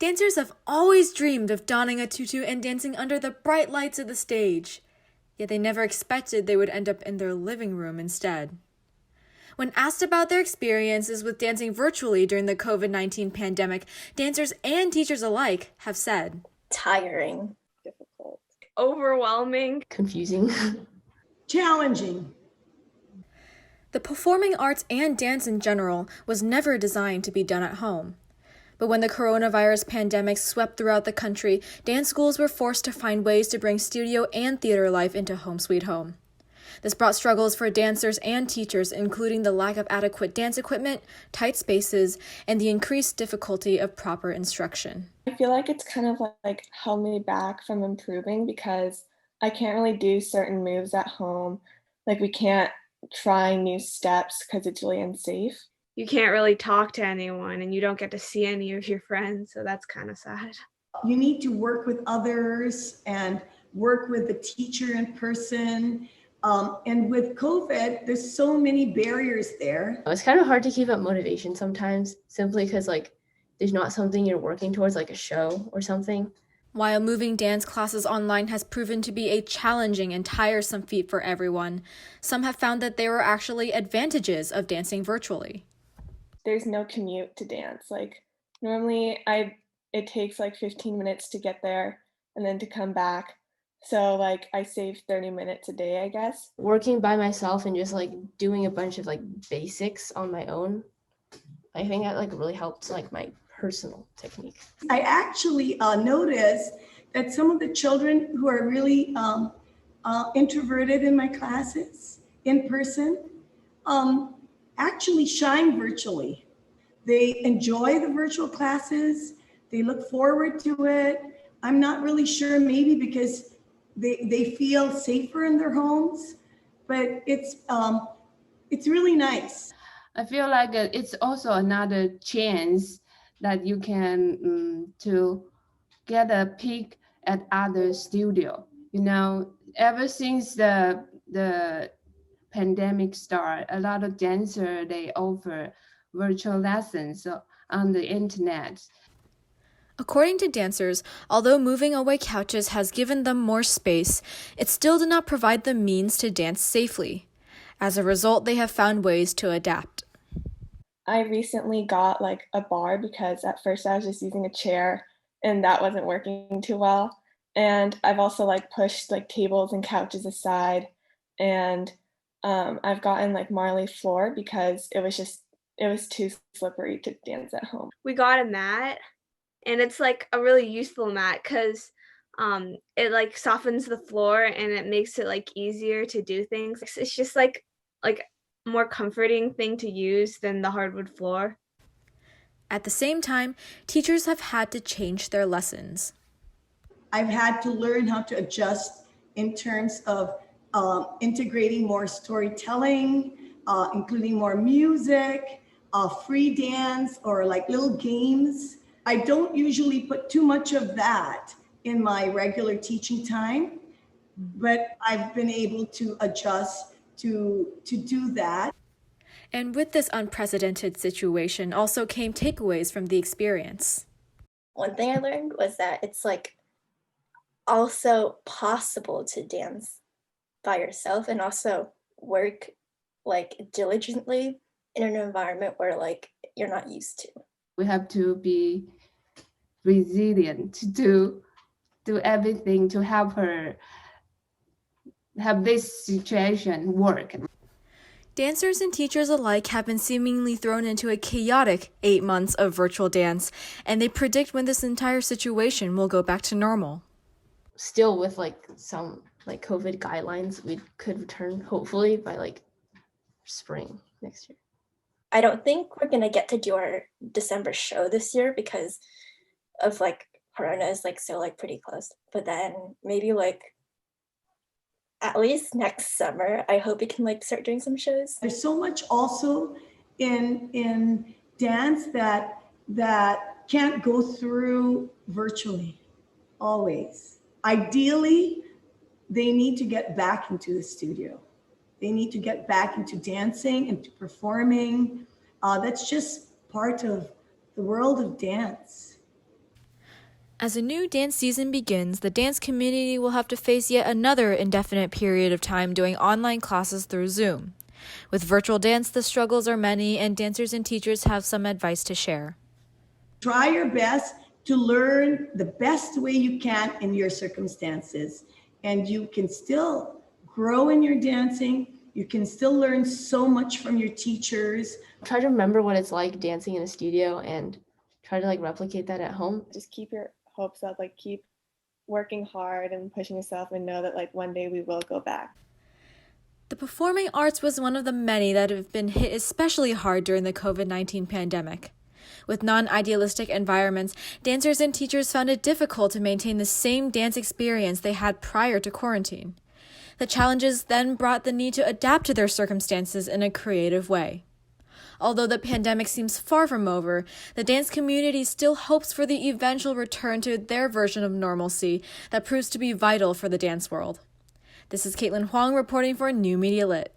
Dancers have always dreamed of donning a tutu and dancing under the bright lights of the stage, yet they never expected they would end up in their living room instead. When asked about their experiences with dancing virtually during the COVID-19 pandemic, dancers and teachers alike have said, tiring, difficult, overwhelming, confusing, challenging. The performing arts and dance in general was never designed to be done at home. But when the coronavirus pandemic swept throughout the country, dance schools were forced to find ways to bring studio and theater life into Home Sweet Home. This brought struggles for dancers and teachers, including the lack of adequate dance equipment, tight spaces, and the increased difficulty of proper instruction. I feel like it's kind of like held me back from improving because I can't really do certain moves at home. Like we can't try new steps because it's really unsafe. You can't really talk to anyone and you don't get to see any of your friends, so that's kind of sad. You need to work with others and work with the teacher in person. And with COVID, there's so many barriers there. It's kind of hard to keep up motivation sometimes, simply because there's not something you're working towards, like a show or something. While moving dance classes online has proven to be a challenging and tiresome feat for everyone, some have found that there are actually advantages of dancing virtually. There's no commute to dance. Like normally it takes like 15 minutes to get there and then to come back. So like I save 30 minutes a day, I guess. Working by myself and just doing a bunch of basics on my own, I think that really helped my personal technique. I actually noticed that some of the children who are really introverted in my classes in person actually shine virtually. They enjoy the virtual classes. They look forward to it. I'm not really sure, maybe because they feel safer in their homes, but it's really nice. I feel like it's also another chance that you can to get a peek at other studio. Ever since the pandemic started, a lot of dancers, they offer virtual lessons on the internet. According to dancers, although moving away couches has given them more space, it still did not provide the means to dance safely. As a result, they have found ways to adapt. I recently got a bar because at first I was just using a chair and that wasn't working too well. And I've also pushed tables and couches aside, and I've gotten Marley floor because it was too slippery to dance at home. We got a mat, and it's a really useful mat because it softens the floor and it makes it easier to do things. It's just like more comforting thing to use than the hardwood floor. At the same time, teachers have had to change their lessons. I've had to learn how to adjust in terms of integrating more storytelling, including more music, free dance, or little games. I don't usually put too much of that in my regular teaching time, but I've been able to adjust to do that. And with this unprecedented situation also came takeaways from the experience. One thing I learned was that it's also possible to dance by yourself and also work diligently in an environment where you're not used to. We have to be resilient to do everything to help her have this situation work. Dancers and teachers alike have been seemingly thrown into a chaotic 8 months of virtual dance, and they predict when this entire situation will go back to normal. Still with some COVID guidelines, we could return hopefully by spring next year. I don't think we're gonna get to do our December show this year because of Corona is so pretty close. But then maybe at least next summer, I hope we can start doing some shows. There's so much also in dance that can't go through virtually always. Ideally, they need to get back into the studio. They need to get back into dancing and to performing. That's just part of the world of dance. As a new dance season begins, the dance community will have to face yet another indefinite period of time doing online classes through Zoom. With virtual dance, the struggles are many, and dancers and teachers have some advice to share. Try your best to learn the best way you can in your circumstances, and you can still grow in your dancing. You can still learn so much from your teachers. Try to remember what it's like dancing in a studio and try to like replicate that at home. Just keep your hopes up, like keep working hard and pushing yourself, and know that like one day we will go back. The performing arts was one of the many that have been hit especially hard during the COVID-19 pandemic. With non-idealistic environments, dancers and teachers found it difficult to maintain the same dance experience they had prior to quarantine. The challenges then brought the need to adapt to their circumstances in a creative way. Although the pandemic seems far from over, the dance community still hopes for the eventual return to their version of normalcy that proves to be vital for the dance world. This is Kaitlyn Huang reporting for New Media Lit.